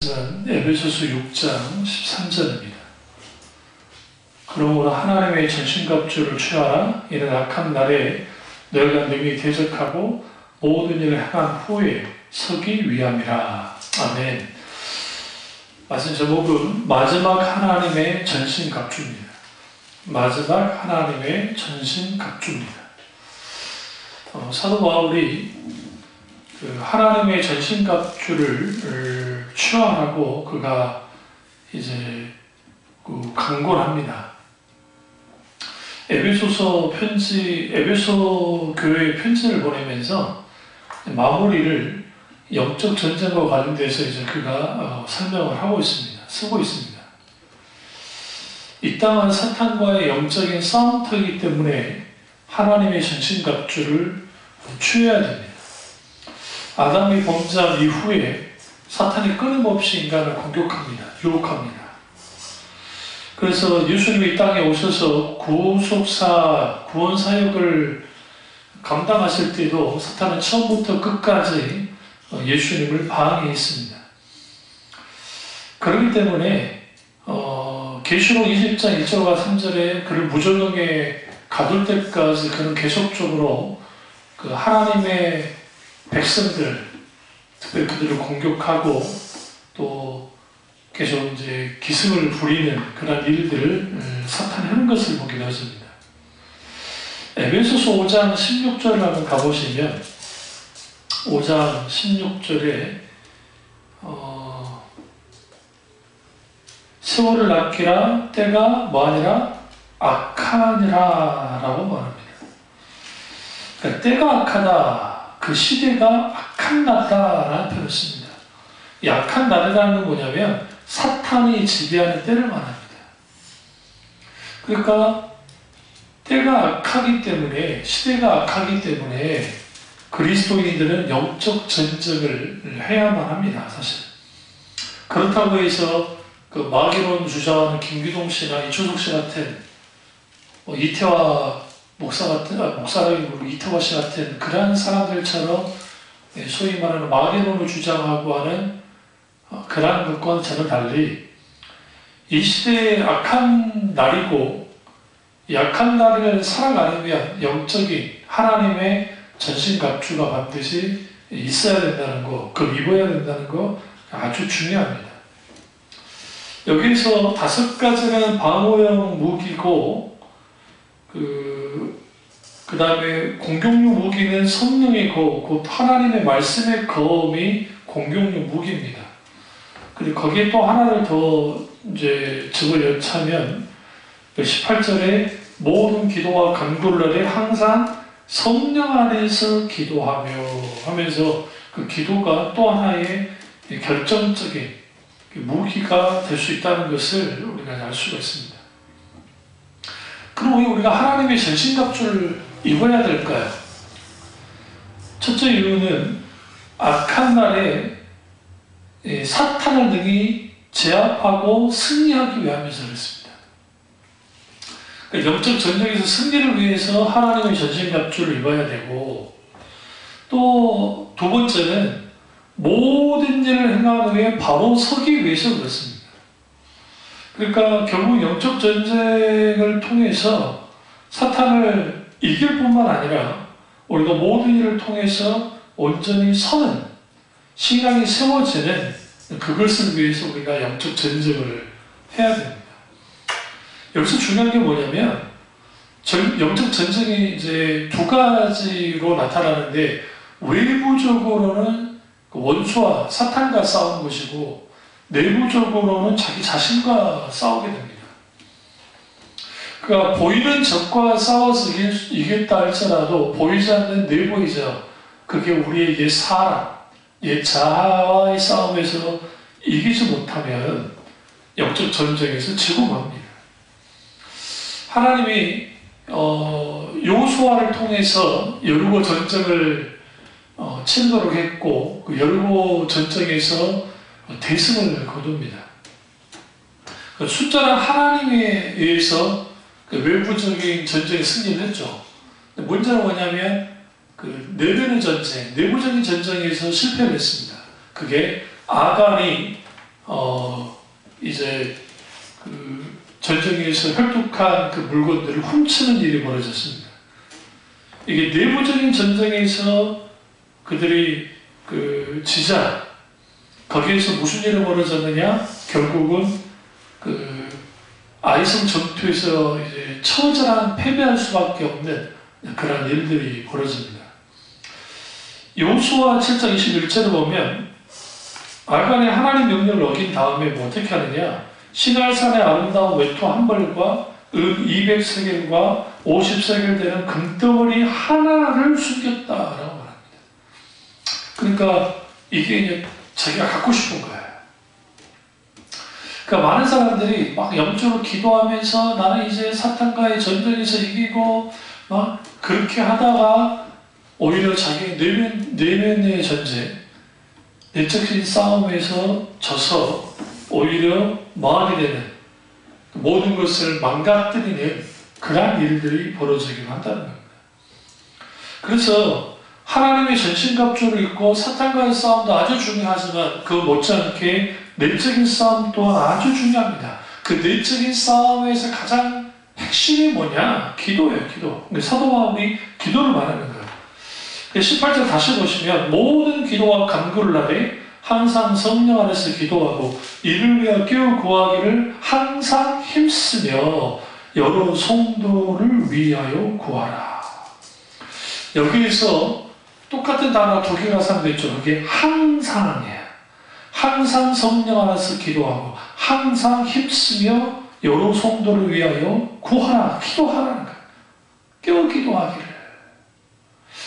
에베소서 6장 13절입니다. 그러므로 하나님의 전신갑주를 취하라. 이는 악한 날에 너희가 능히 대적하고 모든 일을 행한 후에 서기 위함이라. 아멘. 말씀 제목은 마지막 하나님의 전신갑주입니다. 마지막 하나님의 전신갑주입니다. 사도 바울이 하나님의 전신갑주를 취하라고 그가 이제 강구를 합니다. 에베소 교회에 편지를 보내면서 마무리를 영적 전쟁과 관련돼서 이제 그가 설명을 하고 있습니다. 쓰고 있습니다. 이 땅은 사탄과의 영적인 싸움터이기 때문에 하나님의 전신갑주를 취해야 됩니다. 아담이 범죄한 이후에 사탄이 끊임없이 인간을 공격합니다. 유혹합니다. 그래서 예수님이 이 땅에 오셔서 구원 사역을 감당하실 때도 사탄은 처음부터 끝까지 예수님을 방해했습니다. 그렇기 때문에 계시록 20장 1절과 3절에 그를 무저녁에 가둘 때까지 그는 계속적으로 그 하나님의 백성들, 특별히 그들을 공격하고 또 계속 이제 기승을 부리는 그런 일들을 사탄이 하는 것을 보게 되었습니다. 에베소서 5장 16절을 한번 가보시면 5장 16절에 세월을 아끼라 때가 뭐하니라 악하니라 라고 말합니다. 그러니까 때가 악하다, 그 시대가 악한 날이라는 표현을 씁니다. 이 악한 날이라는 건 뭐냐면 사탄이 지배하는 때를 말합니다. 그러니까 때가 악하기 때문에, 시대가 악하기 때문에 그리스도인들은 영적 전쟁을 해야만 합니다. 사실 그렇다고 해서 그 마귀론 주장하는 김기동 씨나 이초석 씨 같은 이태화 목사라기보다 이태화 씨 같은 그러한 사람들처럼 소위 말하는 마귀론을 주장하고 하는 그러한 것과는 전혀 달리 이 시대의 악한 날이고 이 악한 날을 살아가려면 영적인 하나님의 전신갑주가 반드시 있어야 된다는 거, 그걸 입어야 된다는 거 아주 중요합니다. 여기서 5가지는 방어용 무기고 그 다음에 공격용 무기는 성령의 거울, 곧 하나님의 말씀의 거음이 공격용 무기입니다. 그리고 거기에 또 하나를 더 이제 집어넣자면 18절에 모든 기도와 간구를 항상 성령 안에서 기도하며 하면서 그 기도가 또 하나의 결정적인 무기가 될 수 있다는 것을 우리가 알 수가 있습니다. 그럼 왜 우리가 하나님의 전신갑주를 입어야 될까요? 첫째 이유는 악한 날에 사탄을 능히 제압하고 승리하기 위함에서 그렇습니다. 그러니까 영적 전쟁에서 승리를 위해서 하나님의 전신갑주를 입어야 되고, 또 두 번째는 모든 일을 행한 후에 바로 서기 위해서 그렇습니다. 그러니까 결국 영적 전쟁을 통해서 사탄을 이길 뿐만 아니라 우리가 모든 일을 통해서 온전히 서는 신앙이 세워지는 그것을 위해서 우리가 영적 전쟁을 해야 됩니다. 여기서 중요한 게 뭐냐면 영적 전쟁이 이제 두 가지로 나타나는데 외부적으로는 원수와 사탄과 싸우는 것이고 내부적으로는 자기 자신과 싸우게 됩니다. 그러니까 보이는 적과 싸워서 이겼다 할지라도 보이지 않는 내부의 적, 그게 우리의 옛 사람, 옛 자아와의 싸움에서 이기지 못하면 영적 전쟁에서 지고 맙니다. 하나님이 여호수아를 통해서 여리고 전쟁을 치르도록 했고 그 여리고 전쟁에서 대승을 거둡니다. 숫자는 하나님에 의해서 그 외부적인 전쟁에 승리를 했죠. 문제는 뭐냐면 그 내면의 전쟁, 내부적인 전쟁에서 실패를 했습니다. 그게 아간이 이제 그 전쟁에서 획득한 그 물건들을 훔치는 일이 벌어졌습니다. 이게 내부적인 전쟁에서 그들이 그 지자 거기에서 무슨 일이 벌어졌느냐? 결국은 그 아이성 전투에서 이제 처절한 패배할 수밖에 없는 그런 일들이 벌어집니다. 여호수아 7장 21절을 보면 아간이 하나님 명령을 어긴 다음에 뭐 어떻게 하느냐? 시날산의 아름다운 외투 한 벌과 은 200세겔과 50세겔 되는 금덩어리 하나를 숨겼다라고 말합니다. 그러니까 이게 이제 자기가 갖고 싶은 거예요. 그러니까 많은 사람들이 막 영적으로 기도하면서 나는 이제 사탄과의 전쟁에서 이기고 막 그렇게 하다가 오히려 자기 내면의 전쟁, 내적인 싸움에서 져서 오히려 망하게 되는 모든 것을 망가뜨리는 그러한 일들이 벌어지기도 한다는 겁니다. 그래서 하나님의 전신갑주를 입고 사탄과의 싸움도 아주 중요하지만 그 못지않게 내적인 싸움 또한 아주 중요합니다. 그 내적인 싸움에서 가장 핵심이 뭐냐? 기도예요, 기도. 사도 바울이 기도를 말하는 거예요. 18절 다시 보시면 모든 기도와 간구를 하되 항상 성령 안에서 기도하고 이를 위하여 깨어 구하기를 항상 힘쓰며 여러 성도를 위하여 구하라. 여기에서 똑같은 단어 두 개가 사용되어 있죠. 그게 항상이에요. 항상 성령 안에서 기도하고 항상 힘쓰며 여러 성도를 위하여 구하라. 기도하라는 거예요. 깨어 기도하기를.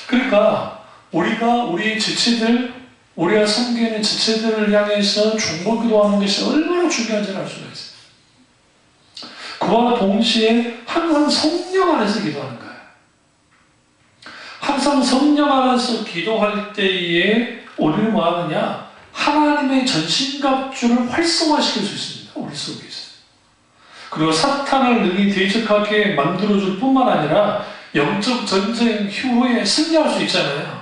그러니까 우리가 우리 지체들, 우리가 섬기는 지체들을 향해서 중보 기도하는 것이 얼마나 중요한지를 알 수가 있어요. 그와 동시에 항상 성령 안에서 기도하는 거예요. 항상 성령 안에서 기도할 때에 우리는 뭐 하느냐? 하나님의 전신갑주를 활성화시킬 수 있습니다. 우리 속에서. 그리고 사탄을 능히 대적하게 만들어줄 뿐만 아니라 영적 전쟁 후에 승리할 수 있잖아요.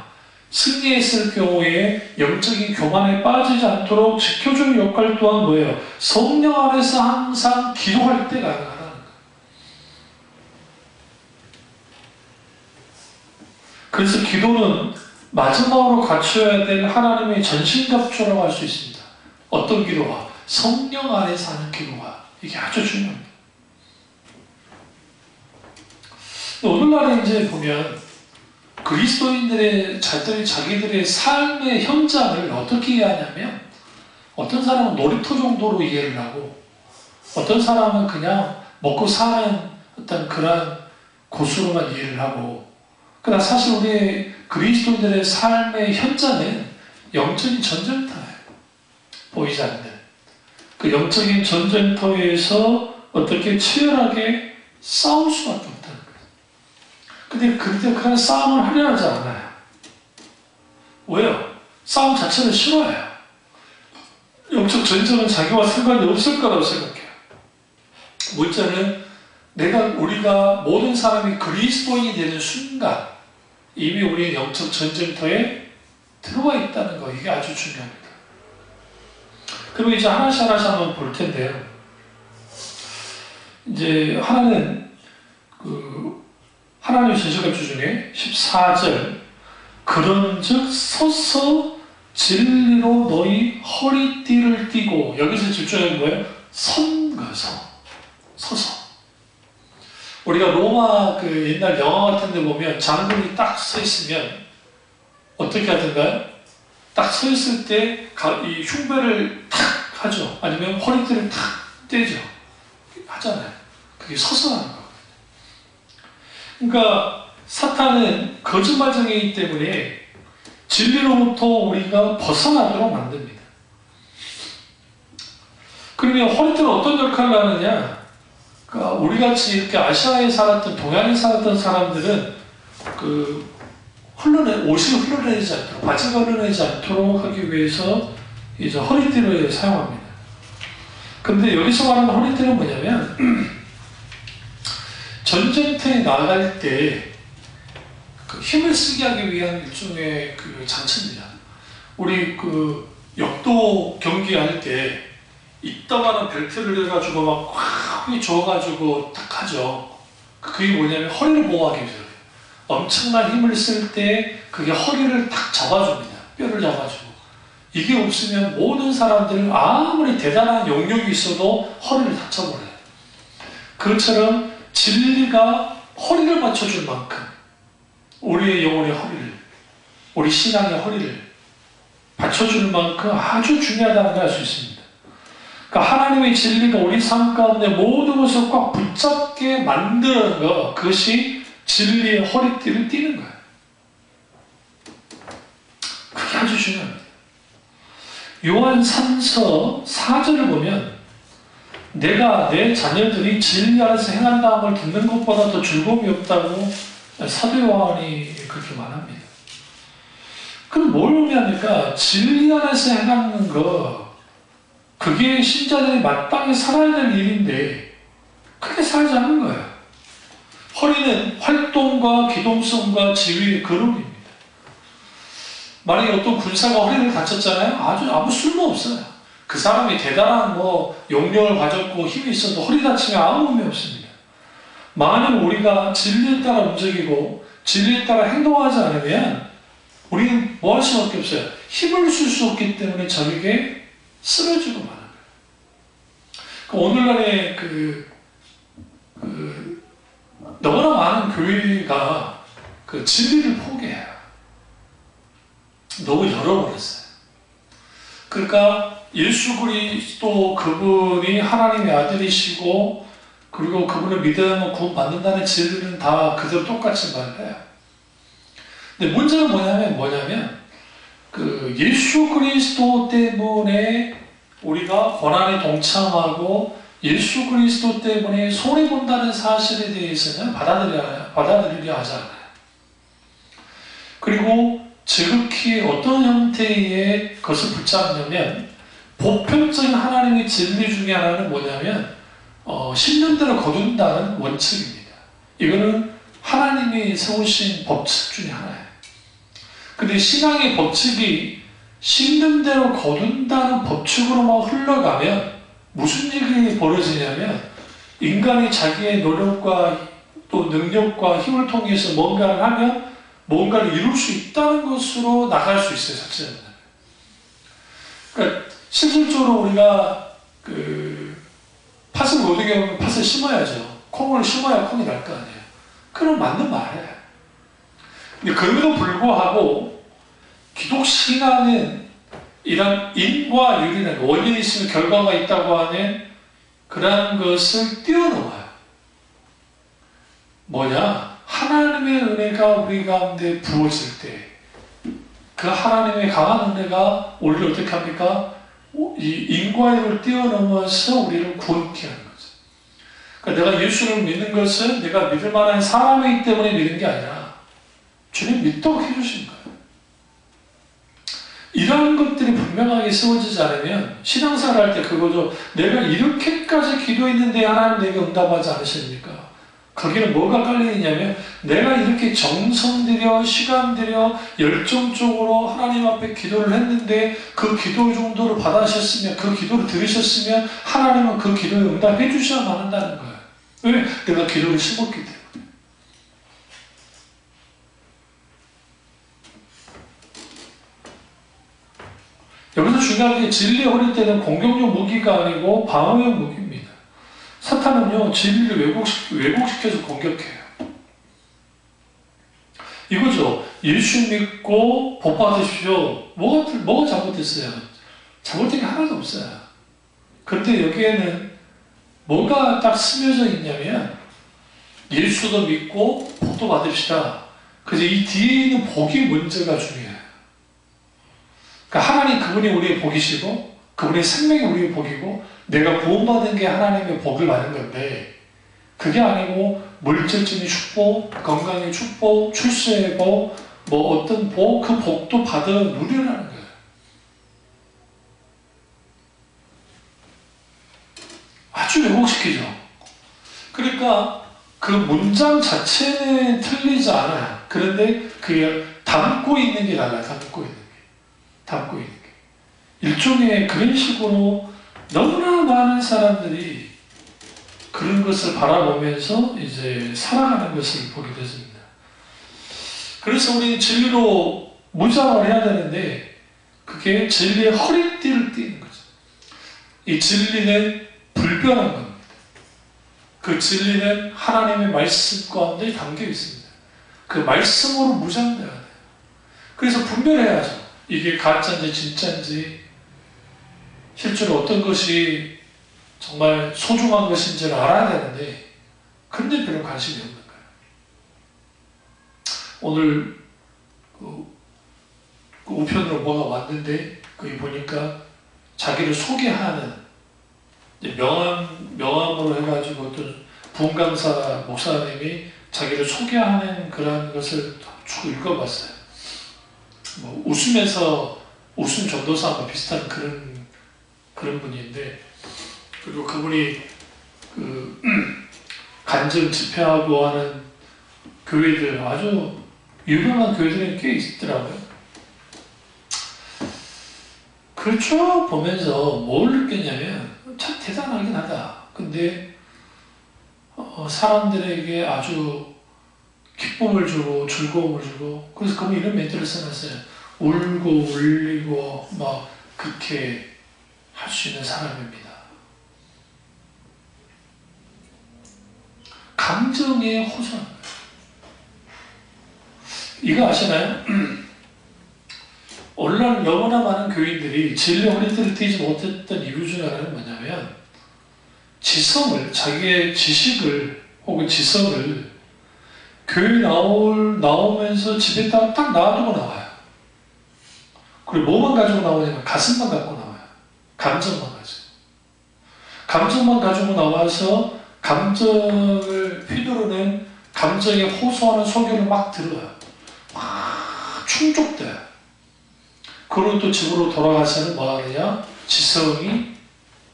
승리했을 경우에 영적인 교만에 빠지지 않도록 지켜주는 역할 또한 뭐예요? 성령 안에서 항상 기도할 때 가능하다는 거예요. 그래서 기도는 마지막으로 갖춰야 될 하나님의 전신갑주라고 할 수 있습니다. 어떤 기도가? 성령 안에서 하는 기도가 이게 아주 중요합니다. 오늘날에 이제 보면 그리스도인들의 자기들의 삶의 현장을 어떻게 이해하냐면 어떤 사람은 놀이터 정도로 이해를 하고 어떤 사람은 그냥 먹고 사는 어떤 그런 곳으로만 이해를 하고 그러나 사실 우리 그리스도인들의 삶의 현장은 영적인 전쟁터예요. 보이지 않는 그 영적인 전쟁터에서 어떻게 치열하게 싸울 수밖에 없다는 거예요. 근데 그런 싸움을 하려 하지 않아요. 왜요? 싸움 자체를 싫어해요. 영적 전쟁은 자기와 상관이 없을 거라고 생각해요. 문제는 우리가 모든 사람이 그리스도인이 되는 순간 이미 우리의 영적 전쟁터에 들어와 있다는 거, 이게 아주 중요합니다. 그리고 이제 하나씩 한번 볼 텐데요. 이제 하나는 하나님의 전신갑주 중에 14절 그런즉 서서 진리로 너희 허리띠를 띠고, 여기서 집중하는 거예요. 서서. 우리가 로마 그 옛날 영화 같은 데 보면 장군이 딱 서 있으면 어떻게 하던가요? 딱 서 있을 때 이 흉배를 탁 하죠. 아니면 허리띠를 탁 떼죠. 하잖아요. 그게 서서 하는 거예요. 그러니까 사탄은 거짓말쟁이이기 때문에 진리로부터 우리가 벗어나도록 만듭니다. 그러면 허리띠는 어떤 역할을 하느냐? 그러니까 우리같이 이렇게 아시아에 살았던, 동양에 살았던 사람들은 옷이 흘러내리지 않도록, 바지가 흘러내리지 않도록 하기 위해서 이제 허리띠를 사용합니다. 근데 여기서 말하는 허리띠는 뭐냐면, 전쟁터에 나갈 때 힘을 쓰게 하기 위한 일종의 장치입니다. 우리 역도 경기할 때 이따가는 벨트를 해가지고 막 꽉 조아가지고 딱 하죠. 그게 뭐냐면 허리를 보호하기 위해서. 엄청난 힘을 쓸 때 그게 허리를 딱 잡아줍니다. 뼈를 잡아주고. 이게 없으면 모든 사람들은 아무리 대단한 영역이 있어도 허리를 다쳐버려요. 그것처럼 진리가 허리를 맞춰줄 만큼 우리의 영혼의 허리를, 우리 신앙의 허리를 받쳐줄 만큼 아주 중요하다는 걸 알 수 있습니다. 그러니까 하나님의 진리가 우리 삶 가운데 모든 것을 꽉 붙잡게 만드는 것, 그것이 진리의 허리띠를 띠는 거예요. 그게 아주 중요합니다. 요한 3서 4절을 보면 내가 내 자녀들이 진리 안에서 행한다는 걸 듣는 것보다 더 즐거움이 없다고 사도 요한이 그렇게 말합니다. 그럼 뭘 의미합니까? 진리 안에서 행하는 거, 그게 신자들이 마땅히 살아야 될 일인데 그렇게 살지 않는 거예요. 허리는 활동과 기동성과 지위의 그룹입니다. 만약에 어떤 군사가 허리를 다쳤잖아요. 아무 쓸모 없어요. 그 사람이 대단한 용력을 가졌고 힘이 있어도 허리 다치면 아무 의미 없습니다. 만약 우리가 진리에 따라 움직이고 진리에 따라 행동하지 않으면 우리는 뭐 할 수밖에 없어요. 힘을 쓸 수 없기 때문에 적에게 쓰러지고 마는 거예요. 오늘날의 너무나 많은 교회가 그 진리를 포기해요. 너무 열어버렸어요. 그러니까 예수 그리스도 그분이 하나님의 아들이시고 그리고 그분을 믿으면 구원받는다는 진리는 다 그대로 똑같이 말해요. 근데 문제는 뭐냐면 그 예수 그리스도 때문에 우리가 고난에 동참하고 예수 그리스도 때문에 손해본다는 사실에 대해서는 받아들이려 하지 않아요. 그리고 지극히 어떤 형태의 것을 붙잡냐면 보편적인 하나님의 진리 중에 하나는 뭐냐면 10년대로 거둔다는 원칙입니다. 이거는 하나님이 세우신 법칙 중에 하나예요. 근데 신앙의 법칙이 10년대로 거둔다는 법칙으로만 흘러가면 무슨 일이 벌어지냐면 인간이 자기의 노력과 또 능력과 힘을 통해서 뭔가를 하면 뭔가를 이룰 수 있다는 것으로 나갈 수 있어요. 자체는. 그러니까 실질적으로 우리가 팥을 못 이겨면 팥을 심어야죠. 콩을 심어야 콩이 날 거 아니에요. 그럼 맞는 말이에요. 근데 그럼에도 불구하고 기독신앙은 이런 인과 유리는 원인이 있으면 결과가 있다고 하는 그러한 것을 뛰어넘어요. 뭐냐? 하나님의 은혜가 우리 가운데 부어질 때 그 하나님의 강한 은혜가 우리를 어떻게 합니까? 이 인과를 뛰어넘어서 우리를 구원케 하는 거죠. 그러니까 내가 예수를 믿는 것은 내가 믿을 만한 사람이기 때문에 믿는 게 아니라 주님 믿도록 해주신 거예요. 이러한 것들이 분명하게 세워지지 않으면 신앙생활 할 때 그거죠. 내가 이렇게까지 기도했는데 하나님 내게 응답하지 않으십니까? 거기는 뭐가 깔려있냐면 내가 이렇게 정성 들여 시간 들여 열정적으로 하나님 앞에 기도를 했는데 그 기도 정도를 받으셨으면 그 기도를 들으셨으면 하나님은 그 기도에 응답해 주셔야만 한다는 거예요. 왜? 내가 기도를 심었기 때문에. 여기서 중요한 게 진리의 허리띠는 공격용 무기가 아니고 방어용 무기입니다. 사탄은요, 진리를 왜곡시켜서 공격해요. 이거죠. 예수 믿고 복 받으십시오. 뭐가 잘못됐어요? 잘못된 게 하나도 없어요. 그런데 여기에는 뭐가 딱 스며져 있냐면 예수도 믿고 복도 받읍시다. 그래서 이 뒤에 있는 복이 문제가 중요해요. 그러니까 하나님 그분이 우리의 복이시고 그분의 생명이 우리의 복이고 내가 구원받은 게 하나님의 복을 받은 건데 그게 아니고 물질적인 축복, 건강의 축복, 출세의 복, 뭐 어떤 복, 그 복도 받아 누리라는 거예요. 아주 왜곡시키죠. 그러니까 그 문장 자체는 틀리지 않아요. 그런데 그게 담고 있는 게 달라요. 담고 있는 게. 일종의 그런 식으로 너무나 많은 사람들이 그런 것을 바라보면서 이제 살아가는 것을 보게 되습니다. 그래서 우리 진리로 무장을 해야 되는데 그게 진리의 허리띠를 띠는 거죠. 이 진리는 불변한 겁니다. 그 진리는 하나님의 말씀 가운데 담겨 있습니다. 그 말씀으로 무장되어야 돼요. 그래서 분별해야죠. 이게 가짜인지 진짜인지 실제로 어떤 것이 정말 소중한 것인지를 알아야 되는데 근데 별로 관심이 없는 거예요. 오늘 그 우편으로 뭐가 왔는데 거기 보니까 자기를 소개하는 명함으로 해가지고 어떤 부흥강사 목사님이 자기를 소개하는 그런 것을 쭉 읽어봤어요. 뭐 웃으면서 웃음 전도사와 비슷한 그런 분인데, 그리고 그분이 그 간증 집회하고 하는 교회들, 아주 유명한 교회들이 꽤 있더라고요. 그걸 쭉 보면서 뭘 느꼈냐면 참 대단하긴 하다. 근데 사람들에게 아주 기쁨을 주고 즐거움을 주고, 그래서 그분이 이런 멘트를 써놨어요. 울고 울리고 막 그렇게 할 수 있는 사람입니다. 감정에 호소하는 거예요. 이거 아시나요? 오늘날 너무나 많은 교인들이 진리의 허리띠를 띠지 못했던 이유 중 하나는 뭐냐면 지성을, 자기의 지식을 혹은 지성을 교회 나오면서 집에다가 딱 놔두고 나와요. 그리고 뭐만 가지고 나오냐면 가슴만 갖고 나와요. 감정만 가지고. 감정만 가지고 나와서 감정을 휘두르는, 감정에 호소하는 소견을 막 들어요. 막 충족돼요. 그리고 또 집으로 돌아가서는 뭐 하느냐? 지성이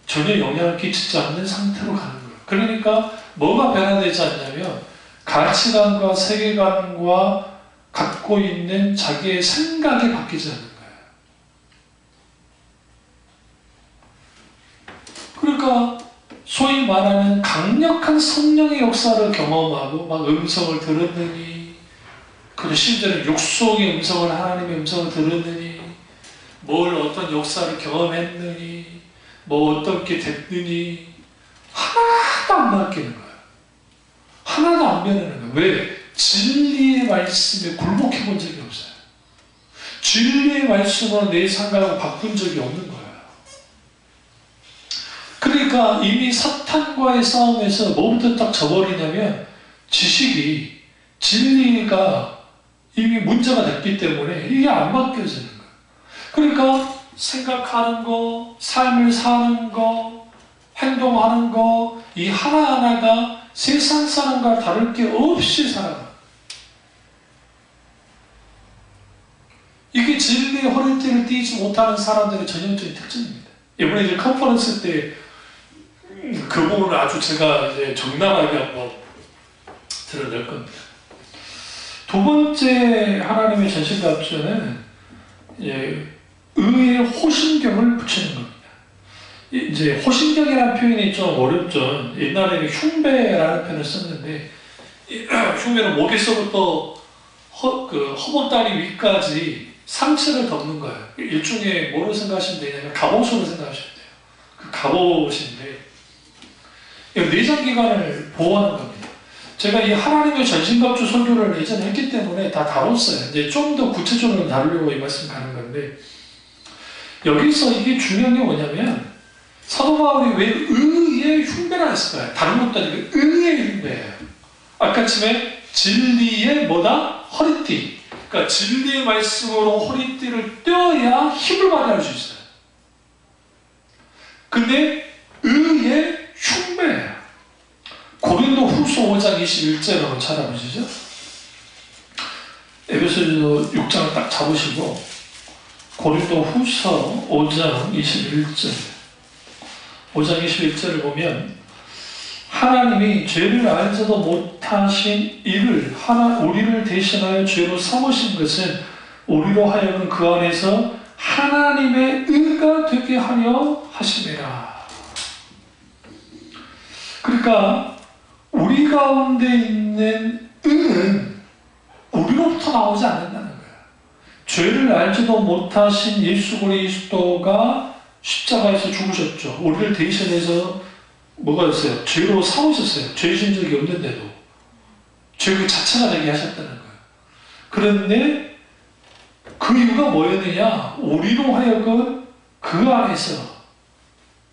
전혀 영향을 끼치지 않는 상태로 가는 거예요. 그러니까 뭐가 변화되지 않냐면 가치관과 세계관과 갖고 있는 자기의 생각이 바뀌지 않는 거예요. 그러니까 소위 말하는 강력한 성령의 역사를 경험하고 막 음성을 들었느니, 그리고 심지어는 육속의 음성을, 하나님의 음성을 들었느니, 뭘 어떤 역사를 경험했느니, 뭐 어떻게 됐느니 하나도 안 바뀌는 거예요. 하나도 안 변하는 거예요. 왜? 진리의 말씀에 굴복해 본 적이 없어요. 진리의 말씀으로 내 생각을 바꾼 적이 없는 거예요. 그러니까 이미 사탄과의 싸움에서 뭐부터 딱 져버리냐면 지식이, 진리가 이미 문제가 됐기 때문에 이게 안 바뀌어지는 거예요. 그러니까 생각하는 거, 삶을 사는 거, 행동하는 거, 이 하나하나가 세상 사람과 다를 게 없이 살아가요. 이게 진리의 허리띠를 띠지 못하는 사람들의 전형적인 특징입니다. 이번에 이제 컨퍼런스 때 그 부분을 아주 제가 이제 적나라하게 한번 드러낼 겁니다. 두 번째 하나님의 전신갑주는 의의 호신경을 붙이는 겁니다. 이제 호신경이라는 표현이 좀 어렵죠. 옛날에는 흉배라는 표현을 썼는데, 흉배는 목에서부터 허벅다리 위까지 상체를 덮는 거예요. 일종의 뭐로 생각하시면 되냐면 갑옷으로 생각하시면 돼요. 그 갑옷인데 내장기관을 보호하는 겁니다. 제가 이 하나님의 전신갑주 설교를 예전에 했기 때문에 다 다뤘어요. 이제 좀 더 구체적으로 다루려고 이 말씀 가는 건데, 여기서 이게 중요한 게 뭐냐면 사도 바울이 왜 의의 흉배라 했을까요? 다른 것도 아니고 의의 흉배예요. 아까쯤에 진리의 뭐다? 허리띠. 그러니까 진리의 말씀으로 허리띠를 떼어야 힘을 발휘할 수 있어요. 근데 의의 흉배예요. 고린도 후서 5장 21절을 한번 찾아보시죠. 에베소서 6장을 딱 잡으시고 고린도 후서 5장 21절 5장 21절을 보면, 하나님이 죄를 알지도 못하신 이를 우리를 대신하여 죄로 삼으신 것은 우리로 하여금 그 안에서 하나님의 의가 되게 하려 하심이라. 그러니까 우리 가운데 있는 의는 우리로부터 나오지 않는다는 거예요. 죄를 알지도 못하신 예수 그리스도가 십자가에서 죽으셨죠. 우리를 대신해서 뭐가 됐어요? 죄로 삼으셨어요. 죄진 적이 없는데도 죄 그 자체가 되게 하셨다는 거예요. 그런데 그 이유가 뭐였느냐? 우리로 하여금 그 안에서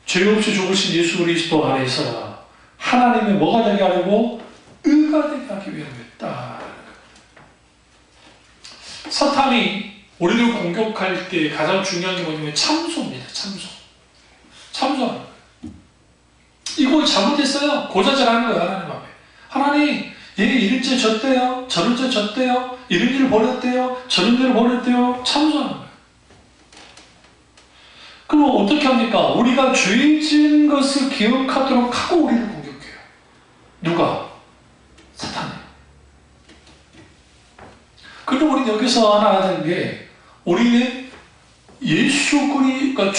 죄 없이 죽으신 예수 그리스도 안에서 하나님의 뭐가 되게 하려고? 의가 되게 하기 위함이었다. 사탄이 우리를 공격할 때 가장 중요한 게 뭐냐면 참소입니다. 참소하는 거예요. 이거 잘못했어요. 고자질하는 거예요. 하나님 앞에. 하나님, 얘 이럴째 졌대요. 저럴째 졌대요. 이런 일을 벌였대요. 저런 일을 벌였대요. 참소하는 거예요. 그럼 어떻게 합니까? 우리가 죄 지은 것을 기억하도록 하고 우리를 공격해요. 누가? 사탄이. 그럼 우리는 여기서 하나 하는 게 우리는 그러니까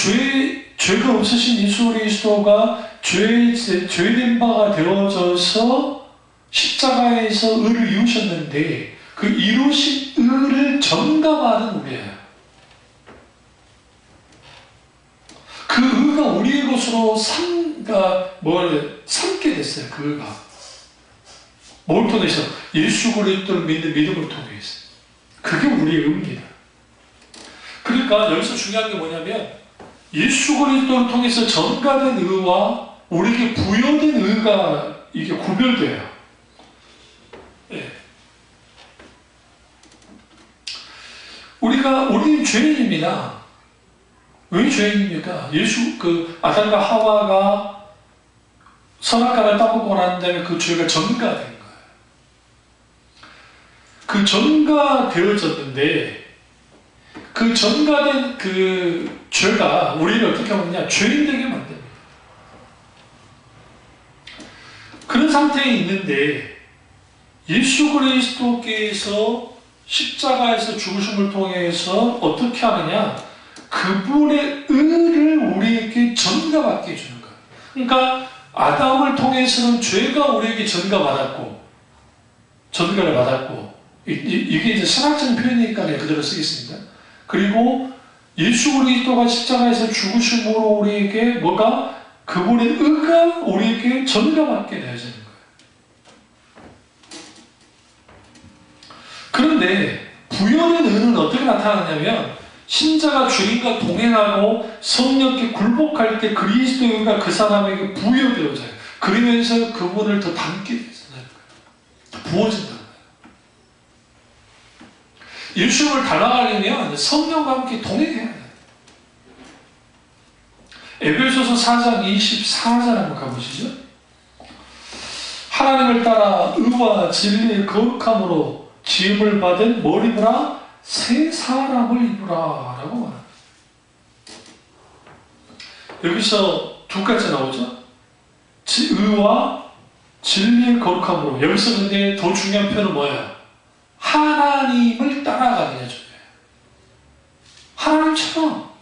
죄가 없으신 예수 그리스도가 죄된 바가 되어져서 십자가에서 의를 이루셨는데 그 이루신 의를 전가받은 우리예요. 그 의가 우리의 것으로 삼게 됐어요. 그 의가. 뭘 통해서? 예수 그리스도를 믿는 믿음을 통해서. 그게 우리의 의입니다. 그러니까 여기서 중요한 게 뭐냐면 예수 그리스도를 통해서 전가된 의와 우리에게 부여된 의가 이게 구별돼요. 네. 우리는 죄인입니다. 왜 죄인입니까? 아담과 하와가 선악과를 따먹고 난 다음에 그 죄가 전가된 거예요. 그 전가되어졌는데 그 전가된 그 죄가 우리를 어떻게 하느냐? 죄인 되게 만듭니다. 그런 상태에 있는데 예수 그리스도께서 십자가에서 죽으심을 통해서 어떻게 하느냐? 그분의 의를 우리에게 전가받게 해주는 거예요. 그러니까 아담을 통해서는 죄가 우리에게 전가를 받았고 이게 이제 신학적인 표현이니까 그대로 쓰겠습니다. 그리고 예수 그리스도가 십자가에서 죽으심으로 우리에게 그분의 의가 우리에게 전가받게 되어지는 거예요. 그런데 부여된 의는 어떻게 나타나냐면 신자가 주님과 동행하고 성령께 굴복할 때 그리스도의 의가 그 사람에게 부여되어져요. 그러면서 그분을 더 닮게 되는 거예요. 부어진다는 거예요. 예수님을 닮아가려면 성령과 함께 동행해야 돼요. 에베소서 4장 24절 한번 가보시죠. 하나님을 따라 의와 진리의 거룩함으로 지음을 받은 뭘 입으라? 새 사람을 입으라 라고 말합니다. 여기서 두 가지 나오죠. 의와 진리의 거룩함으로. 여기서 근데 더 중요한 표현은 뭐예요? 하나님을 따라가는 거죠. 하나님처럼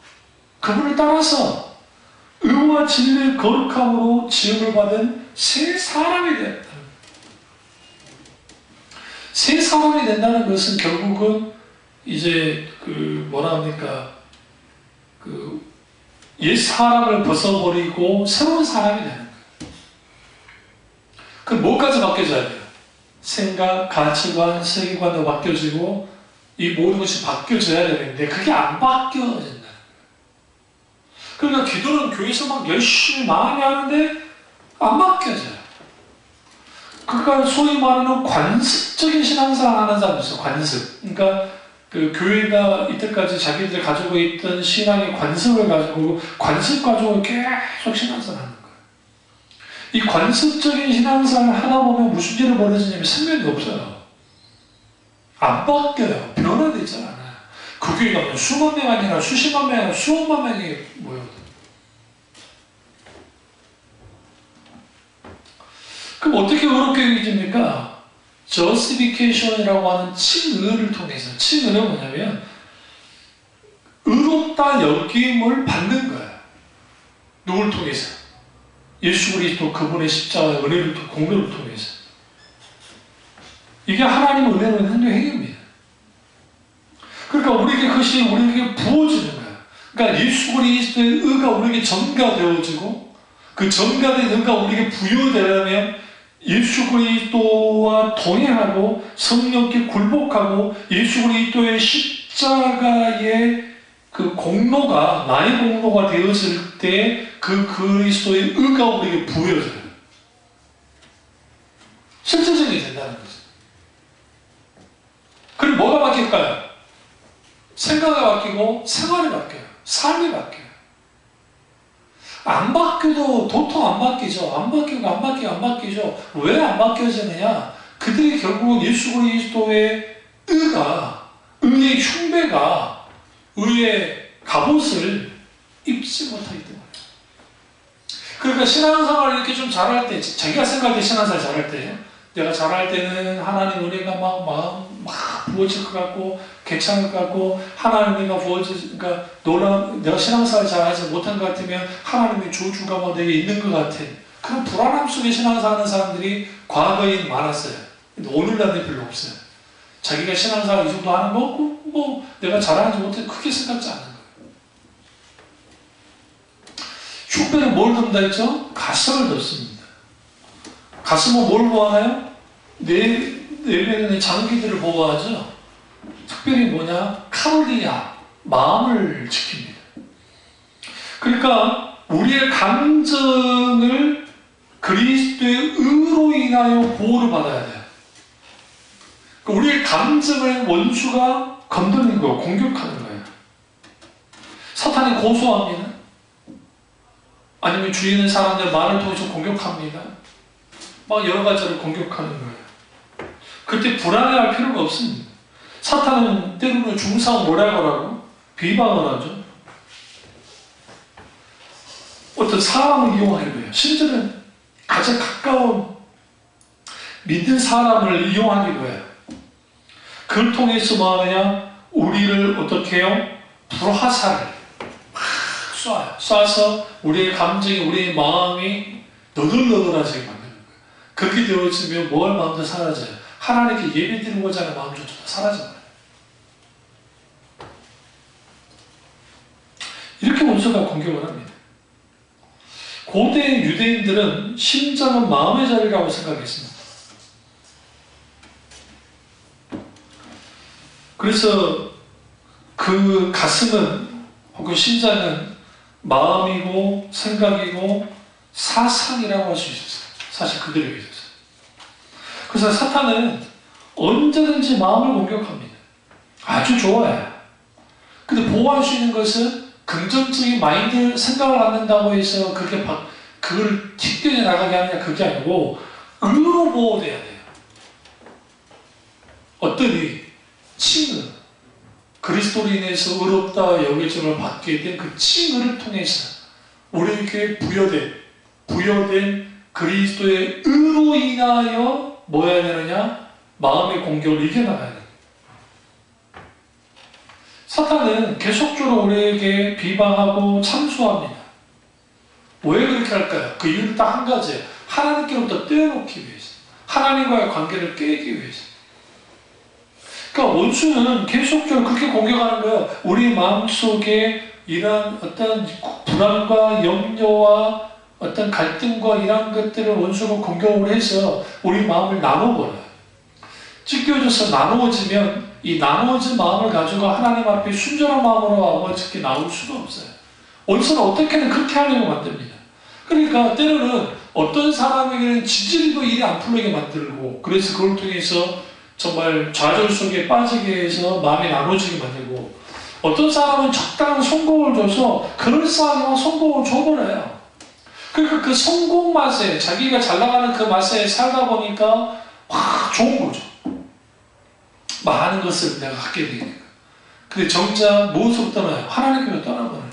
그분을 따라서 의와 진리의 거룩함으로 지음을 받은 새 사람이 되었다. 새 사람이 된다는 것은 결국은 이제 옛 사람을 벗어버리고 새로운 사람이 되는 거예요. 그럼 뭐까지 바뀌어져야 돼요? 생각, 가치관, 세계관도 바뀌어지고 이 모든 것이 바뀌어져야 되는데 그게 안 바뀌어진다는 거예요. 그러니까 기도는 교회에서 막 열심히 많이 하는데 안 바뀌어져요. 그러니까 소위 말하는 관습적인 신앙생활 하는 사람이 있어요. 관습. 그러니까 그 교회가 이때까지 자기들이 가지고 있던 신앙의 관습을 가지고 관습 가지고 계속 신앙생활 하는 거예요. 이 관습적인 신앙생활을 하다 보면 무슨 일이 벌어지냐면 생명이 없어요. 안 바뀌어요. 변화되지 않아요. 그 교회 가면 수만 명 아니라 수십만 명 아니라 수억만 명이 모여요. 그럼 어떻게 의롭게 여겨집니까? justification이라고 하는 칭의를 통해서. 칭의는 뭐냐면 의롭다 여김을 받는 거예요. 누굴 통해서? 예수 그리스도 그분의 십자가의 은혜를 공로를 통해서. 이게 하나님의 은혜로 있는 행위입니다. 그러니까 우리에게 그것이 우리에게 부어지는 거예요. 그러니까 예수 그리스도의 의가 우리에게 전가되어지고 그 전가된 의가 우리에게 부여되려면 예수 그리스도와 동행하고 성령께 굴복하고 예수 그리스도의 십자가의 그 공로가 나의 공로가 되어질 때 그 그리스도의 의가 우리에게 부여져요. 실제적이 된다는 거죠. 그럼 뭐가 바뀔까요? 생각이 바뀌고 생활이 바뀌어요. 삶이 바뀌어요. 안 바뀌어도 도통 안 바뀌죠. 안 바뀌고 안 바뀌고 안 바뀌죠. 왜 안 바뀌어지느냐? 그들이 결국은 예수 그리스도의 의가, 의의 흉배가, 의의 갑옷을 입지 못하기 때문에. 그러니까 신앙생활을 이렇게 좀 잘할 때, 자기가 생각할 때 신앙생활 잘할 때, 내가 잘할 때는 하나님 은혜가 막 부어질 것 같고, 괜찮을 것 같고, 하나님 은혜가 부어지니까 내가 신앙생활 잘하지 못한 것 같으면 하나님의 저주가 막 내게 있는 것 같아. 그런 불안함 속에 신앙생활 하는 사람들이 과거에는 많았어요. 근데 오늘날은 별로 없어요. 자기가 신앙생활 이 정도 하는 거 없고, 내가 잘하지 못해 크게 생각지 않는 거예요. 흉배는 뭘 든다 했죠? 가슴을 뒀습니다. 가슴은 뭘 보호하나요? 내면의 장기들을 보호하죠. 특별히 뭐냐? 카르디아, 마음을 지킵니다. 그러니까 우리의 감정을 그리스도의 의로 인하여 보호를 받아야 돼요. 그러니까 우리의 감정을 원수가 건드리는 거예요. 공격하는 거예요. 사탄이 고소합니다. 아니면 주위에 있는 사람들 말을 통해서 공격합니다. 막 여러 가지를 공격하는 거예요. 그때 불안해할 필요가 없습니다. 사탄은 때로는 중상 모략을 비방을 하죠. 어떤 사람을 이용하려고 해요. 심지어는 가장 가까운 믿는 사람을 이용하기도 해요. 그걸 통해서 뭐 하느냐? 우리를 어떻게 해요? 불화살을 막 쏴요. 쏴서 우리의 감정이, 우리의 마음이 너덜너덜하게 만드는 거예요. 그렇게 되어지면 뭘 마음도 사라져요. 하나님께 예배 드리고자 하는 마음조차 사라져요. 이렇게 원수가 공격을 합니다. 고대 유대인들은 심장은 마음의 자리라고 생각했습니다. 그래서 그 가슴은 혹은 심장은 마음이고 생각이고 사상이라고 할 수 있었어요. 사실 그들에게 있었어요. 그래서 사탄은 언제든지 마음을 공격합니다. 아주 좋아요. 근데 보호할 수 있는 것은 긍정적인 마인드 생각을 갖는다고 해서 그걸 튀겨내 나가게 하느냐, 그게 아니고 의로 보호돼야 돼요. 어떠니 칭의, 그리스도로 인해서 의롭다 여겨짐을 받게 된 그 칭의를 통해서 우리에게 부여된 그리스도의 의로 인하여 뭐 해야 되느냐? 마음의 공격을 이겨나가야 돼요. 사탄은 계속적으로 우리에게 비방하고 참수합니다. 왜 그렇게 할까요? 그 이유는 딱 한 가지예요. 하나님께로부터 떼어놓기 위해서. 하나님과의 관계를 깨기 위해서. 그러니까 원수는 계속적으로 그렇게 공격하는 거예요. 우리 마음속에 이런 어떤 불안과 염려와 어떤 갈등과 이런 것들을 원수가 공격을 해서 우리 마음을 나눠버려요. 찢겨져서 나누어지면 이 나누어진 마음을 가지고 하나님 앞에 순전한 마음으로 아버지께 나올 수가 없어요. 원수는 어떻게든 그렇게 하려고 만듭니다. 그러니까 때로는 어떤 사람에게는 지질도 일이 안 풀리게 만들고, 그래서 그걸 통해서 정말 좌절 속에 빠지게 해서 마음이 나눠지게 만들고, 어떤 사람은 적당한 성공을 줘서 그럴싸하게만 성공을 줘버려요. 그러니까 그 성공 맛에, 자기가 잘 나가는 그 맛에 살다 보니까 와, 좋은 거죠. 많은 것을 내가 갖게 되니까. 근데 정작 무엇으로 떠나요? 하나님께로 떠나버려요.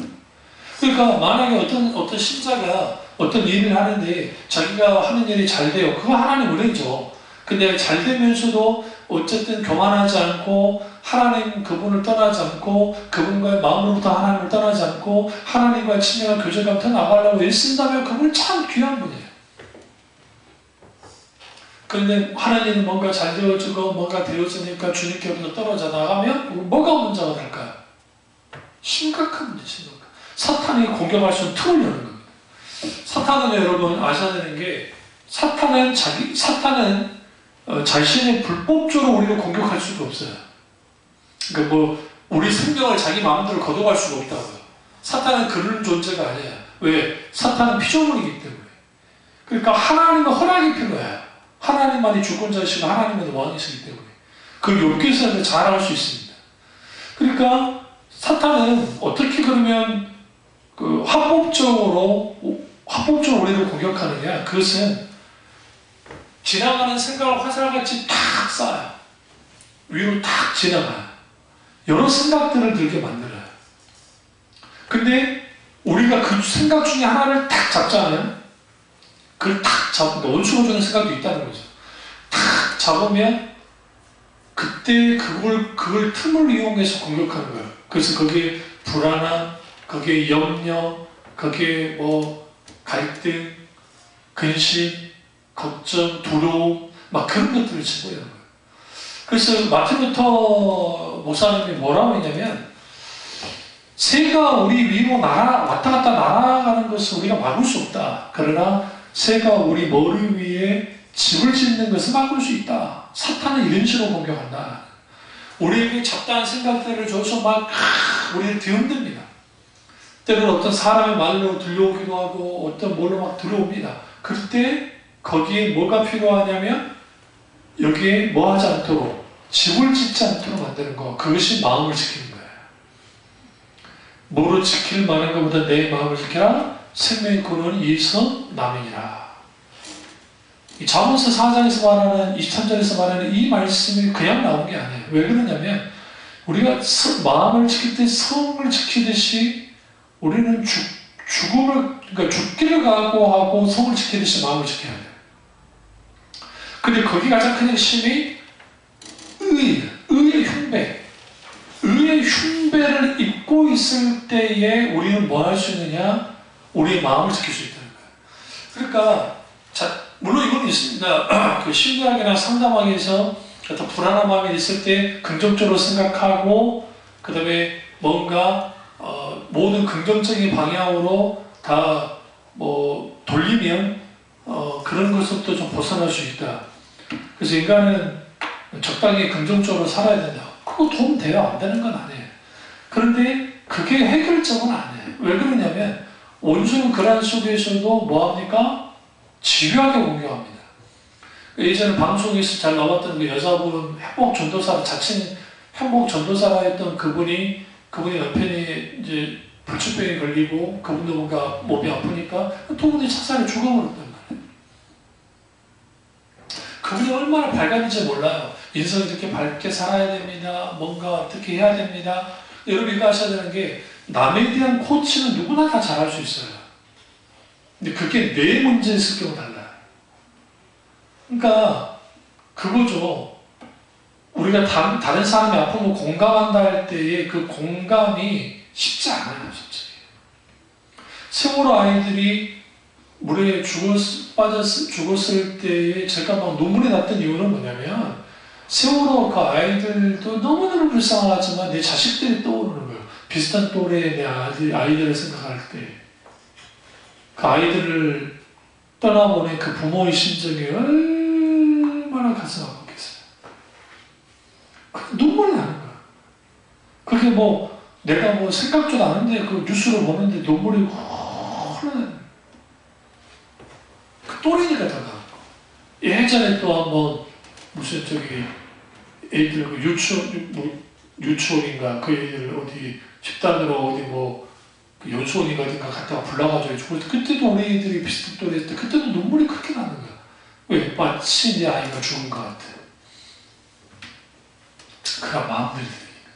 그러니까 만약에 어떤 신자가 어떤 일을 하는데 자기가 하는 일이 잘 돼요. 그거 하나님 은혜죠. 근데 잘 되면서도 어쨌든 교만하지 않고 하나님 그분을 떠나지 않고 그분과의 마음으로부터 하나님을 떠나지 않고 하나님과의 친밀한 교제감 더 나가려고 애쓴다면 그분 참 귀한 분이에요. 그런데 하나님은 뭔가 잘 되어지고 뭔가 되어지니까 주님께로부터 떨어져 나가면 뭐가 문제가 될까요? 심각한 문제, 심각한. 사탄이 공격할 수 있는 틈을 여는 겁니다. 사탄은 여러분 아셔야 되는 게 사탄은 자신의 불법적으로 우리를 공격할 수가 없어요. 그러니까 뭐 우리 생명을 자기 마음대로 거둬갈 수가 없다고요. 사탄은 그런 존재가 아니에요. 왜? 사탄은 피조물이기 때문에. 그러니까 하나님의 허락이 필요해요. 하나님만이 주권자이시고 하나님만이 왕이시기 때문에 그 욕기에서 잘할 수 있습니다. 그러니까 사탄은 어떻게 그러면 그 합법적으로 우리를 공격하느냐? 그것은 지나가는 생각을 화살같이 탁 쏴요. 위로 탁 지나가요. 여러 생각들을 들게 만들어요. 근데 우리가 그 생각 중에 하나를 탁 잡자면 그걸 탁 잡으면 원수가 주는 생각도 있다는 거죠. 탁 잡으면 그때 그걸 틈을 이용해서 공격하는 거예요. 그래서 거기에 불안함, 거기에 염려, 거기에 뭐 갈등, 근심, 걱정, 두려움 막 그런 것들을 집어넣는 거예요. 그래서 마틴 루터 목사님이 뭐라고 했냐면 새가 우리 위로 왔다 갔다 날아가는 것을 우리가 막을 수 없다. 그러나 새가 우리 머리 위에 집을 짓는 것을 막을 수 있다. 사탄은 이런 식으로 공격한다. 우리에게 잡다한 생각들을 줘서 막 우리를 뒤흔듭니다. 때로는 어떤 사람의 말로 들려오기도 하고 어떤 뭘로 막 들어옵니다. 그럴 때 거기에 뭐가 필요하냐면 여기에 뭐 하지 않도록 집을 짓지 않도록 만드는 거. 그것이 마음을 지키는 거예요. 뭐로 지킬 만한 것보다 내 마음을 지키라. 생명의 근원은 이에서 남이니라. 이 잠언서 4장에서 말하는 23절에서 말하는 이 말씀이 그냥 나온 게 아니에요. 왜 그러냐면 우리가 마음을 지킬 때 성을 지키듯이 우리는 그러니까 죽기를 각오하고 성을 지키듯이 마음을 지켜야 돼요. 근데 거기 가장 큰 핵심이 의의 흉배. 의의 흉배를 입고 있을 때에 우리는 뭐 할 수 있느냐? 우리의 마음을 지킬 수 있다는 거예요. 그러니까 물론 이건 있습니다. 그 심리학이나 상담학에서 어떤 불안한 마음이 있을 때 긍정적으로 생각하고 그 다음에 뭔가 모든 긍정적인 방향으로 다 뭐 돌리면 그런 것부터 좀 벗어날 수 있다. 그래서 인간은 적당히 긍정적으로 살아야 된다. 그거 도움 돼요. 안 되는 건 아니에요. 그런데 그게 해결점은 아니에요. 왜 그러냐면 원수는 그러한 속에서도 뭐합니까? 집요하게 공격합니다. 예전에 방송에서 잘 나왔던 그 여자분 행복 전도사, 자칭 행복 전도사라 했던 그분이 남편이 이제 불치병에 걸리고 그분도 뭔가 몸이 아프니까 두 분이 차산에 죽어버렸단 말이에요. 그분이 얼마나 밝았는지 몰라요. 인생을 이렇게 밝게 살아야 됩니다. 뭔가 어떻게 해야 됩니다. 여러분 이거 아셔야 되는 게 남에 대한 코치는 누구나 다 잘할 수 있어요. 근데 그게 내 문제 있을 경우 달라요. 그러니까 그거죠. 우리가 다른 사람이 아픈 거 공감한다 할 때의 그 공감이 쉽지 않아요. 솔직히. 세월호 아이들이 물에 죽었을 때에 제가 막 눈물이 났던 이유는 뭐냐면 세월호 그 아이들도 너무너무 불쌍하지만 내 자식들이 떠오르는 거예요. 비슷한 또래의 내 아이들을 생각할 때 그 아이들을 떠나보낸 그 부모의 심정이 얼마나 가슴 아팠겠어요. 눈물이 나는 거야. 그게 뭐 내가 뭐 생각도 나는데 그 뉴스를 보는데 눈물이 흐르는 그 또래니까 더 나은 거. 예전에 또 한번 무슨 애들 그 유치원인가 그 애들 어디 집단으로 어디 뭐 그 연수원인가 어딘가 갔다가 불나가지고 죽을 때 그때도 우리 애들이 비슷한 또래일 때 그때도 눈물이 그렇게 나는 거야. 왜? 마치 내 아이가 죽은 것 같아. 그런 마음들이 드니까.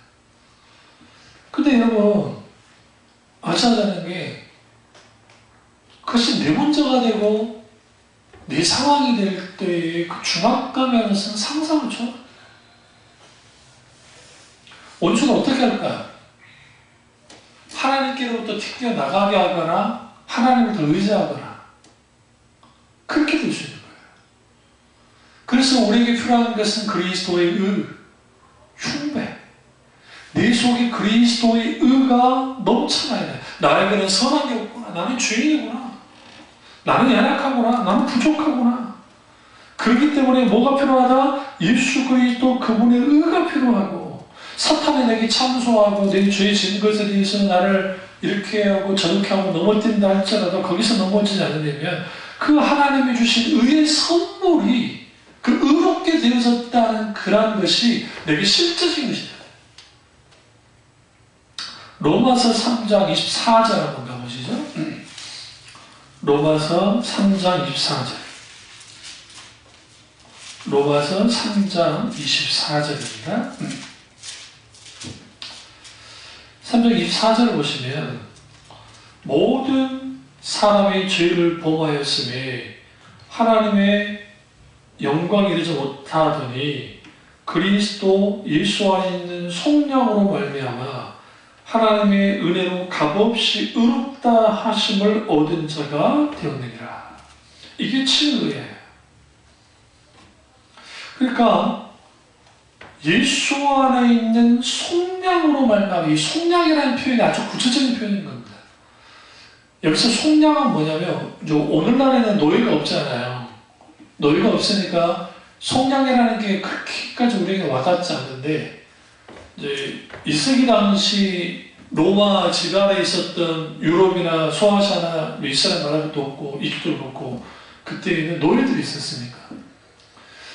근데 여러분 아셔야 게 그것이 내 문제가 되고 내 상황이 될 때의 그 중압감이라는 상상을 쳐. 원수는 어떻게 할까요? 하나님께로부터 튕겨나가게 하거나 하나님을 더 의지하거나 그렇게 될 수 있는 거예요. 그래서 우리에게 필요한 것은 그리스도의 흉배. 내 속에 그리스도의 의가 넘쳐나야 돼. 나에게는 선한 게 없구나. 나는 죄인이구나. 나는 연약하구나. 나는 부족하구나. 그렇기 때문에 뭐가 필요하다? 예수 그리스도 그분의 의가 필요하고 사탄이 내게 참소하고 내 죄의 증거에 대해서 나를 이렇게 하고 저렇게 하고 넘어뜨린다 할지라도 거기서 넘어지지 않으려면 그 하나님이 주신 의의 선물이 그 의롭게 되어졌다는 그런 것이 내게 실제적인 것이다. 로마서 3장 24절 한번 가보시죠. 로마서 3장 24절. 로마서 3장 24절입니다. 3장 24절을 보시면 모든 사람의 죄를 범하였음에 하나님의 영광이 이르지 못하더니 그리스도 예수 안에 있는 성령으로 말미암아 하나님의 은혜로 값없이 의롭다 하심을 얻은 자가 되었느니라. 이게 친의예요. 그러니까 예수 안에 있는 속량으로 말미암아, 이 속량이라는 표현이 아주 구체적인 표현인 겁니다. 여기서 속량은 뭐냐면 오늘날에는 노예가 없잖아요. 노예가 없으니까 속량이라는 게 그렇게까지 우리에게 와닿지 않는데 이제 1세기 당시 로마 지간에 있었던 유럽이나 소아시아나 이스라엘 나라도 없고 이집트도 없고 그때에는 노예들이 있었으니까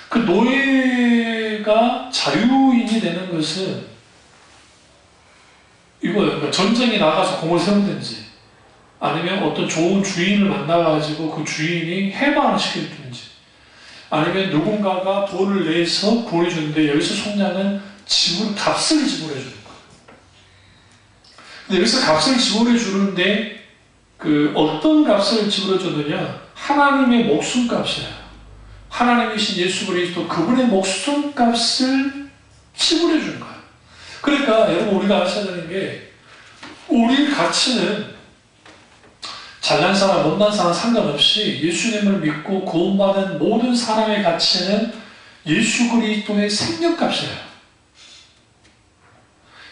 그 노예가 자유인이 되는 것은 이거예요. 그러니까 전쟁에 나가서 공을 세운든지 아니면 어떤 좋은 주인을 만나가지고 그 주인이 해방을 시켜주든지 아니면 누군가가 돈을 내서 구해주는데 여기서 속량은 값을 지불해 주는 거예요. 근데 여기서 값을 지불해 주는데 그 어떤 값을 지불해 주느냐? 하나님의 목숨값이에요. 하나님이신 예수 그리스도 그분의 목숨값을 지불해 주는 거예요. 그러니까 여러분 우리가 아셔야 되는 게 우리의 가치는 잘난 사람, 못난 사람 상관없이 예수님을 믿고 구원받은 모든 사람의 가치는 예수 그리스도의 생명값이에요.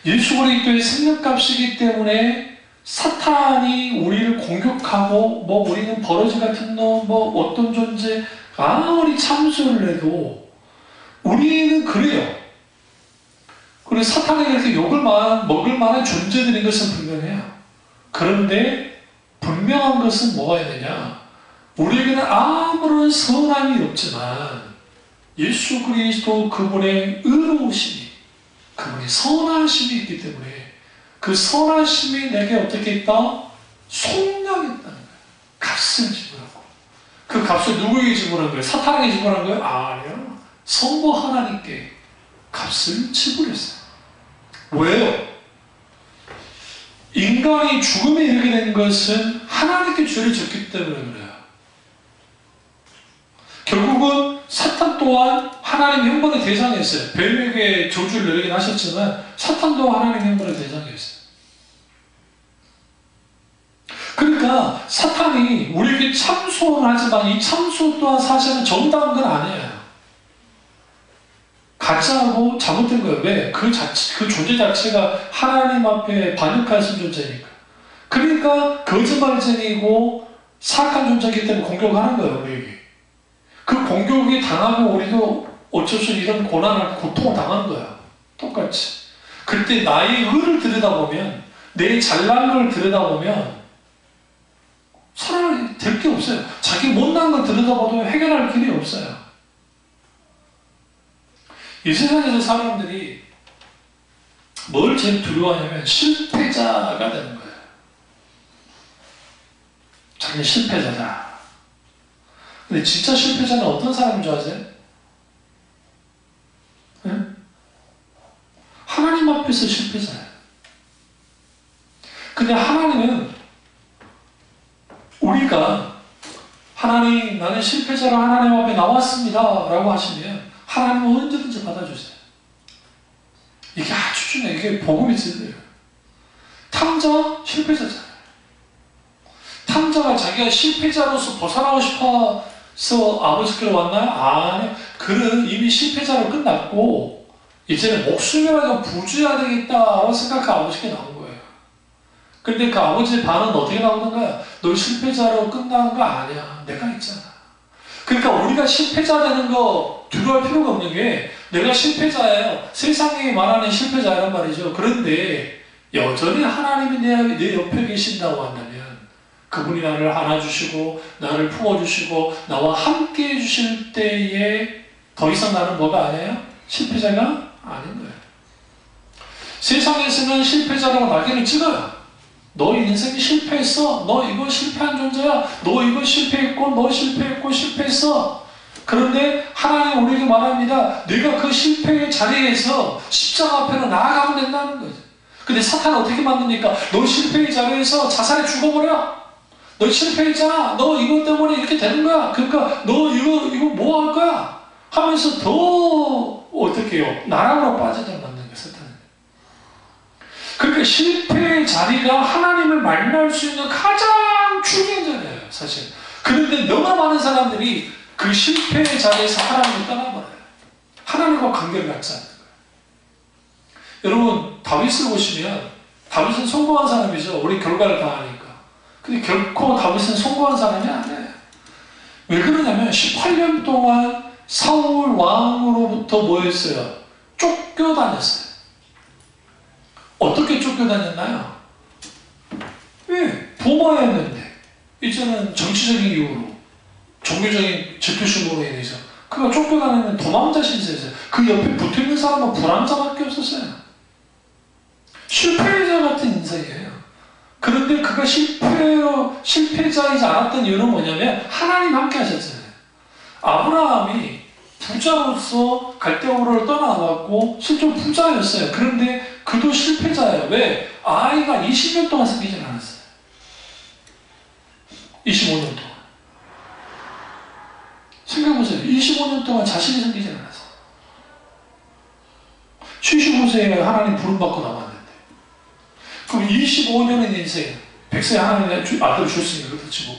예수 그리스도의 생명값이기 때문에 사탄이 우리를 공격하고 우리는 버러지 같은 놈, 어떤 존재 아무리 참소를 해도 우리는 그래요. 그리고 사탄에게 이렇게 먹을 만한 존재들인 것은 분명해요. 그런데 분명한 것은 뭐가 있느냐? 우리에게는 아무런 선함이 없지만 예수 그리스도 그분의 의로우심이 그분의 선하심이 있기 때문에 그 선하심이 내게 어떻게 있다? 속량했다는 거예요. 값을 지불하고 그 값을 누구에게 지불한 거예요? 사탄에게 지불한 거예요? 아니요. 성부 하나님께 값을 지불했어요. 왜요? 인간이 죽음에 이르게 된 것은 하나님께 죄를 졌기 때문에 그래요. 결국은 사탄 또한 하나님의 형벌의 대상이었어요. 뱀에게 저주를 내리긴 하셨지만 사탄도 하나님의 형벌의 대상이었어요. 그러니까 사탄이 우리에게 참소를 하지만 이 참소 또한 사실은 정당한 건 아니에요. 가짜하고 잘못된 거예요. 왜? 그 존재 자체가 하나님 앞에 반역할 수 있는 존재니까. 그러니까 거짓말쟁이고 사악한 존재이기 때문에 공격하는 거예요. 우리에게. 그 공격이 당하고 우리도 어쩔 수 없이 이런 고난을, 고통을 당하는 거예요. 똑같이. 그때 나의 의를 들여다보면, 내 잘난 걸 들여다보면 살아날 될 게 없어요. 자기 못난 걸 들여다봐도 해결할 길이 없어요. 이 세상에서 사람들이 뭘 제일 두려워하냐면 실패자가 되는 거예요. 자기는 실패자다. 근데 진짜 실패자는 어떤 사람인 줄 아세요? 네? 하나님 앞에서 실패자예요. 근데 하나님은 우리가 하나님, 나는 실패자로 하나님 앞에 나왔습니다 라고 하시면 하나님은 언제든지 받아주세요. 이게 아주 보십시오. 이게 복음이 진리예요. 탕자 실패자잖아요. 탕자가 자기가 실패자로서 벗어나고 싶어서 아버지께로 왔나요? 아니요. 그는 이미 실패자로 끝났고 이제는 목숨이라도 부주해야 되겠다고 생각하고 아버지께 나온 거예요. 근데 그 아버지의 반응은 어떻게 나오는가요? 너 실패자로 끝나는 거 아니야. 내가 있잖아. 그러니까 우리가 실패자 되는 거 두려워할 필요가 없는 게 내가 실패자예요. 세상이 말하는 실패자란 말이죠. 그런데 여전히 하나님이 내 옆에 계신다고 한다면 그분이 나를 안아주시고 나를 품어주시고 나와 함께 해주실 때에 더 이상 나는 뭐가 아니에요? 실패자가 아닌 거예요. 세상에서는 실패자라고 낙인을 찍어요. 너 인생이 실패했어. 너 이거 실패한 존재야. 너 이거 실패했고 너 실패했고 실패했어. 그런데 하나님 우리에게 말합니다. 네가 그 실패의 자리에서 십자가 앞에로 나아가면 된다는 거죠. 근데 사탄은 어떻게 만듭니까? 너 실패의 자리에서 자살해 죽어버려. 너 실패했잖아. 너 이것 때문에 이렇게 되는 거야. 그러니까 너 이거 뭐 할 거야? 하면서 더 어떻게 해요? 나락으로 빠지도록 만드는 거예요. 사탄은. 그러니까 실패의 자리가 하나님을 만날 수 있는 가장 중요한 자리예요. 사실. 그런데 너무나 많은 사람들이 그 실패의 자리에서 하나님을 떠나버려요. 하나님과 관계를 갖지 않는 거예요. 여러분 다윗을 보시면 다윗은 성공한 사람이죠. 우리 결과를 다 아니까. 근데 결코 다윗은 성공한 사람이 아니에요. 왜 그러냐면 18년 동안 사울 왕으로부터 뭐였어요? 쫓겨다녔어요. 어떻게 쫓겨다녔나요? 왜? 부모였는데 이제는 정치적인 이유로 종교적인 질투심으로 인해서 그가 쫓겨다니는 도망자 신세였어요. 그 옆에 붙어있는 사람은 불황자밖에 없었어요. 실패자 같은 인생이에요. 그런데 그가 실패자이지 않았던 이유는 뭐냐면 하나님 함께 하셨잖아요. 아브라함이 부자로서 갈대우를 떠나왔고 실제로 부자였어요. 그런데 그도 실패자예요. 왜? 아이가 20년 동안 생기지 않았어요. 25년 동안. 생각해보세요. 25년 동안 자식이 생기지 않았어요. 75세에 하나님 부름받고 나왔는데 그럼 25년의 인생 100세 하나님의 아들을 줬으니까 그렇다 치고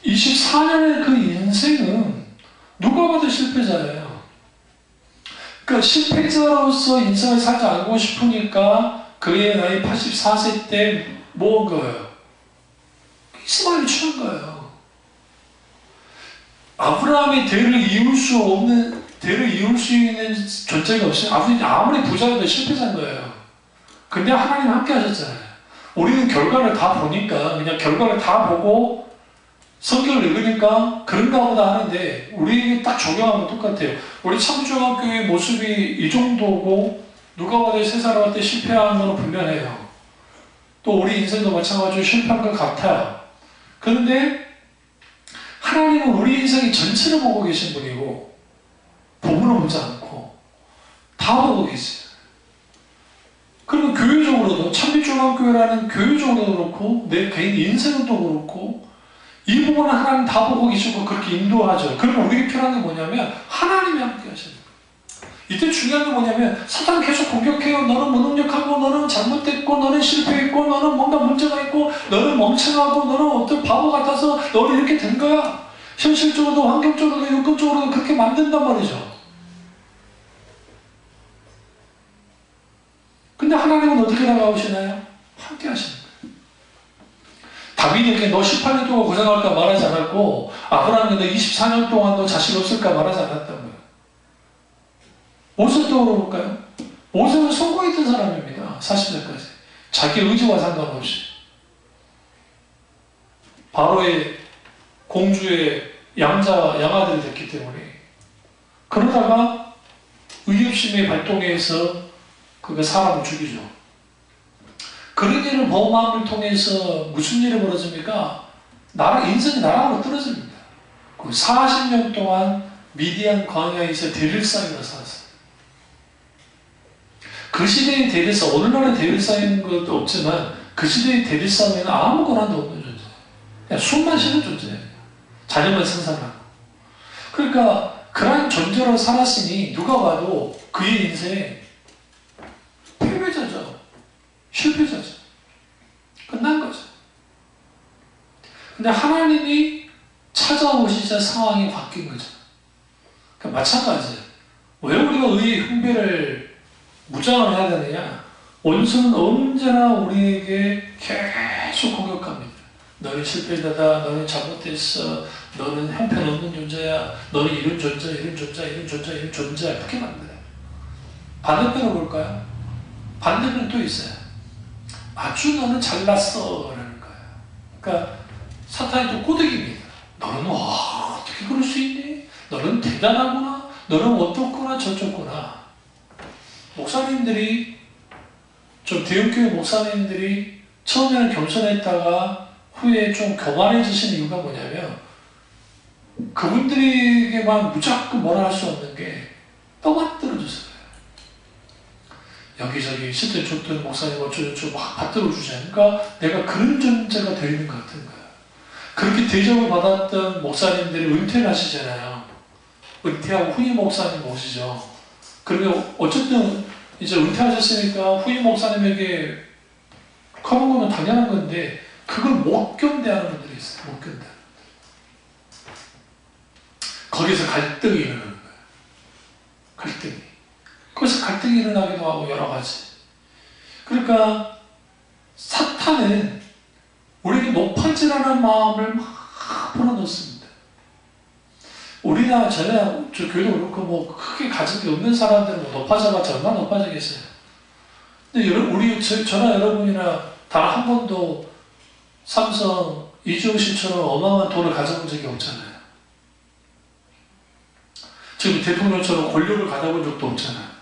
24년의 그 인생은 누가 봐도 실패자예요. 그러니까 실패자로서 인생을 살지 않고 싶으니까 그의 나이 84세 때 모은 거예요. 이스마엘이 취한 거예요. 아브라함이 대를 이을 수 있는 존재가 없어요. 아무리 부자라도 실패자인 거예요. 근데 하나님 함께 하셨잖아요. 우리는 결과를 다 보니까 그냥 결과를 다 보고 성경을 읽으니까 그런가 보다 하는데 우리에게 딱 적용하면 똑같아요. 우리 참중학교의 모습이 이 정도고 누가 봐도 세 사람한테 실패한 건 분명해요. 또 우리 인생도 마찬가지로 실패한 것 같아요. 그런데 하나님은 우리 인생의 전체를 보고 계신 분이고 부분을 보지 않고 다 보고 계세요. 그리고 교회적으로도 참빛중앙교회라는 교회적으로도 그렇고 내 개인 인생도 그렇고 이 부분은 하나님 다 보고 계시고 그렇게 인도하죠. 그러면 우리에게 필요한 게 뭐냐면 하나님이 함께 하시는 거예요. 이때 중요한 게 뭐냐면 사탄 계속 공격해요. 너는 무능력하고 너는 잘못됐고 너는 실패했고 너는 뭔가 문제가 있고 너는 멍청하고 너는 어떤 바보 같아서 너는 이렇게 된 거야. 현실적으로도 환경적으로도 여건적으로도 그렇게 만든단 말이죠. 근데 하나님은 어떻게 다가오시나요? 함께 하시는 거예요. 다윗에게 너 18년 동안 고생할까 말하지 않았고 아브라함에게 너 24년 동안 너 자식 없을까 말하지 않았다고요. 모세도 물어볼까요? 모세는 성공했던 사람입니다. 40세까지. 자기 의지와 상관없이. 바로의 공주의 양아들이 됐기 때문에 그러다가 의협심의 발동해서 그가 사람을 죽이죠. 그런 일을 범함을 통해서 무슨 일이 벌어집니까? 인생이 나락으로 떨어집니다. 40년 동안 미디안 광야에서 대릴상으로 살았어요. 그 시대의 대릴상, 오늘날의 대릴상인 것도 없지만 그 시대의 대릴상에는 아무 권한도 없는 존재예요. 그냥 숨만 쉬는 존재예요. 자녀만 생산하고. 그러니까 그런 존재로 살았으니 누가 봐도 그의 인생에 패배자죠. 실패자죠. 끝난 거죠. 근데 하나님이 찾아오시자 상황이 바뀐 거죠. 그러니까 마찬가지예요. 왜 우리가 의의 흉배를 무장을 해야 되느냐? 원수는 언제나 우리에게 계속 공격합니다. 너는 실패자다. 너는 잘못됐어. 너는 형편없는 존재야. 너는 이런 존재, 이런 존재, 이런 존재, 이런 존재야. 그렇게 만들어요. 반대편으로 볼까요? 반대편 또 있어요. 아주 너는 잘났어. 라는 거예요. 그러니까 사탄이 또 꼬드깁니다. 너는 어떻게 그럴 수 있니? 너는 대단하구나. 너는 어떻구나 저쩌구나. 목사님들이 좀 대형교회 목사님들이 처음에는 겸손했다가 후에 좀 교만해지신 이유가 뭐냐면 그분들에게만 무조건 뭐라 할 수 없는 게 떠받들어줘서 그래요. 여기저기 실제 줬던 목사님 어쩌고저쩌고 막 받들어주지 않으니까 내가 그런 존재가 되는 것 같은 거예요. 그렇게 대접을 받았던 목사님들이 은퇴를 하시잖아요. 은퇴하고 후임 목사님 오시죠. 그러면 어쨌든 이제 은퇴하셨으니까 후임 목사님에게 커는 거는 당연한 건데 그걸 못 견뎌하는 분들이 있어요. 못 견뎌. 거기서 갈등이 일어나는 거예요. 갈등이. 거기서 갈등이 일어나기도 하고 여러 가지. 그러니까 사탄은 우리에게 높아지라는 마음을 막 불어넣습니다. 우리나 저나 저 교회도 그렇고 뭐 크게 가진 게 없는 사람들은 뭐 높아져봤자 얼마나 높아지겠어요. 근데 저나 여러분이나 단 한 번도 삼성 이주호 씨처럼 어마어마한 돈을 가져본 적이 없잖아요. 지금 대통령처럼 권력을 가져본 적도 없잖아요.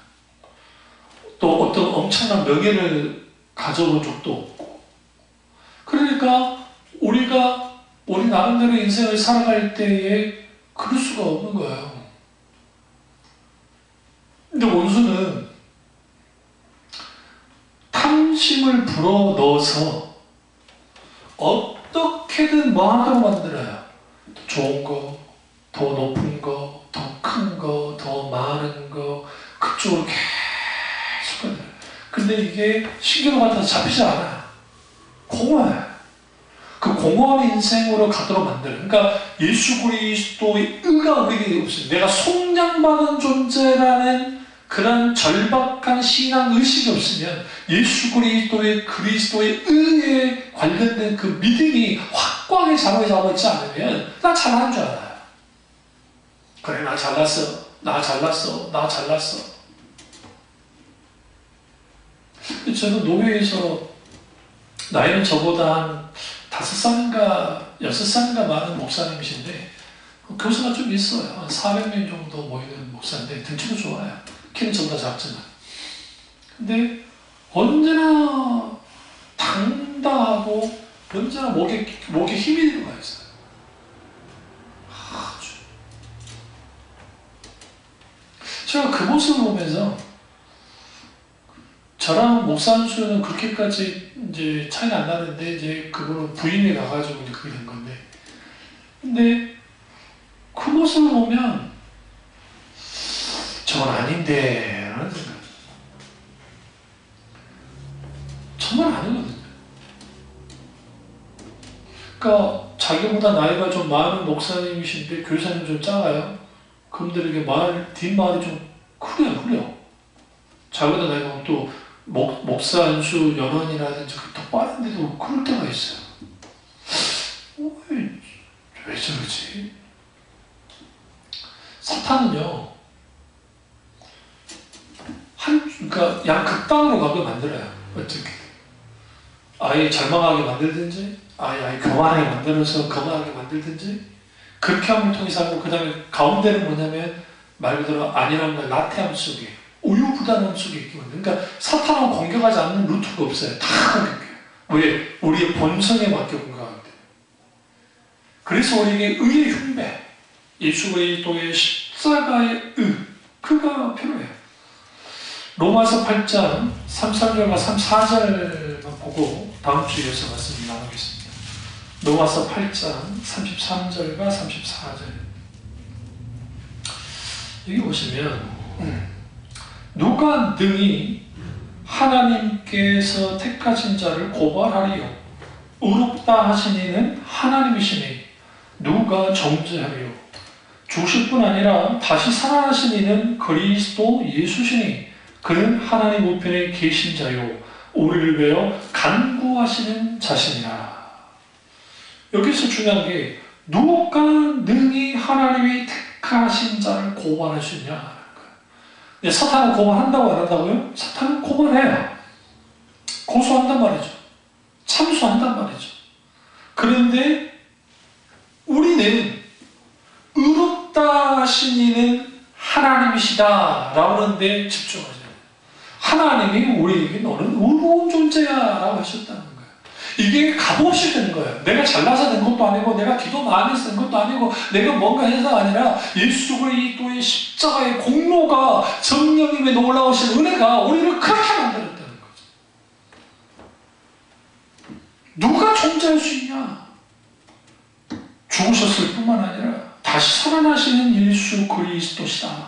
또 어떤 엄청난 명예를 가져본 적도 없고. 그러니까 우리가 우리 나름대로 인생을 살아갈 때에 그럴 수가 없는 거예요. 근데 원수는 탐심을 불어넣어서 어떻게든 뭐 하나로 만들어요. 더 좋은 거, 더 높은 거, 더 큰 거, 더 많은 거 그쪽으로 계속 만들어요. 근데 이게 신기루 같아서 잡히지 않아요. 공허해요. 그 공허한 인생으로 가도록 만들어요. 그러니까 예수 그리스도의 의가 우리에게 없어요. 내가 속량받은 존재라는 그런 절박한 신앙 의식이 없으면 예수 그리스도의 의에 관련된 그 믿음이 확고하게 자리에 잡아있지 않으면 나 잘하는 줄 알아요. 그래 나 잘났어. 나 잘났어. 나 잘났어. 저는 노회에서 나이는 저보다 한 5살인가 6살인가 많은 목사님이신데 교수가 좀 있어요. 한 400명 정도 모이는 목사인데 등치도 좋아요. 키는 저보다 작지만. 근데 언제나 당당하고 언제나 목에 힘이 들어가 있어요. 아주. 제가 그 모습을 보면서 저랑 목사 한수는 그렇게까지 이제 차이가 안 나는데 이제 그거는 부인이 가가지고 이제 그게 된 건데. 근데 그 모습을 보면 저건 아닌데 라는 생각. 정말 아니거든요. 그러니까 자기보다 나이가 좀 많은 목사님이신데 교사님 좀 작아요. 그분들에게 뒷말이 좀 흐려. 자기보다 나이가 많으면 또 목사 안수 연원이라든지 더 빠른데도 그럴 때가 있어요. 왜 저러지? 사탄은요, 그러니까 양극단으로 가게 만들어요. 어떻게? 아예 절망하게 만들든지, 아예 교만하게 만들어서 거만하게 만들든지, 그렇게 함을 통해서 하고, 그 다음에 가운데는 뭐냐면, 말 그대로 안일함과 나태함 속에, 우유부단함 속에 있기 때문에. 그러니까 사탄은 공격하지 않는 루트가 없어요. 다 공격해요. 왜? 우리의 본성에 맞게 공격하기 때문에. 그래서 우리에게 의의 흉배, 예수 그리스도의 십자가의 의, 그가 필요해요. 로마서 8장 33절과 34절만 보고 다음 주에 이어서 말씀 나누겠습니다. 로마서 8장 33절과 34절. 여기 보시면 누가 능히 하나님께서 택하신 자를 고발하리요. 의롭다 하신 이는 하나님이시니 누가 정죄하리요. 죽으실 뿐 아니라 다시 살아나신 이는 그리스도 예수시니 그는 하나님 우편에 계신 자요 우리를 위하여 간구하시는 자신이라. 여기서 중요한 게 누가 능히 하나님이 택하신 자를 고발할 수 있냐. 사탄은 고발한다고 안 한다고요? 사탄은 고발해요. 고소한단 말이죠. 참소한단 말이죠. 그런데 우리는 의롭다 하신 이는 하나님이시다 라고 하는데 집중하죠. 하나님이 우리에게 너는 의로운 존재야 라고 하셨다는 거예요. 이게 값없이 된 거예요. 내가 잘나서 된 것도 아니고 내가 기도 많이 해서 된 것도 아니고 내가 뭔가 해서가 아니라 예수 그리스도의 십자가의 공로가 성령님의 놀라우신 은혜가 우리를 그렇게 만들었다는 거죠. 누가 존재할 수 있냐? 죽으셨을 뿐만 아니라 다시 살아나시는 예수 그리스도시다.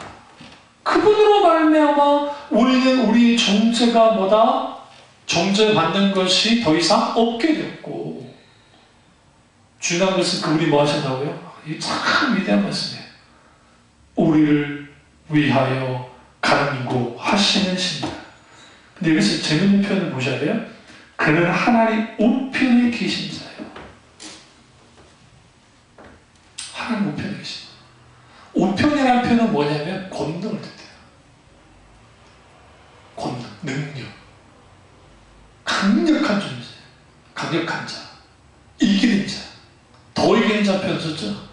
그분으로 말미암아 우리는 우리의 정죄가 뭐다? 정죄받는 것이 더 이상 없게 됐고, 중요한 것은 그분이 뭐 하셨다고요? 이 참 위대한 말씀이에요. 우리를 위하여 간구하시는 신이다. 근데 여기서 재밌는 표현을 보셔야 돼요. 그는 하나님 우편에 계신 자예요. 하나님 우편에 계신 자. 우편이라는 표현은 뭐냐면 권능을 뜻해요. 권능, 능력. 강력한 존재, 강력한 자, 이기는 자, 더 이기는 자 표현 썼죠.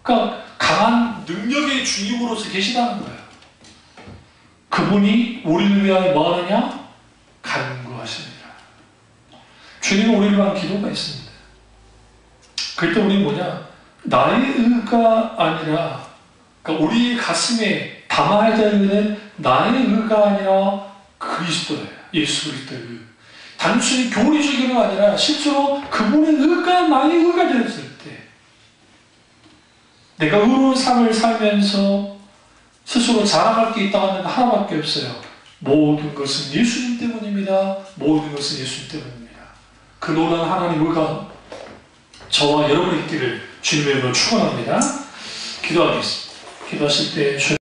그러니까 강한 능력의 주님으로서 계시다는 거예요. 그분이 우리를 위하여 뭐 하느냐? 간구하시느니라. 주님은 우리를 위한 기도가 있습니다. 그럴 때 우리는 뭐냐? 나의 의가 아니라, 그러니까 우리 가슴에 담아야 되는 나의 의가 아니라 그리스도예요. 예수 그리스도의 의. 단순히 교리적 의가 아니라 실제로 그분의 의가 나의 의가 되었을 때 내가 의로운 삶을 살면서 스스로 자랑할 게 있다고 하는 하나밖에 없어요. 모든 것은 예수님 때문입니다. 모든 것은 예수님 때문입니다. 그 놀라운 하나님 의가 저와 여러분이 있기를 주님의 이름으로 축원합니다. 기도하겠습니다. 기도하실 때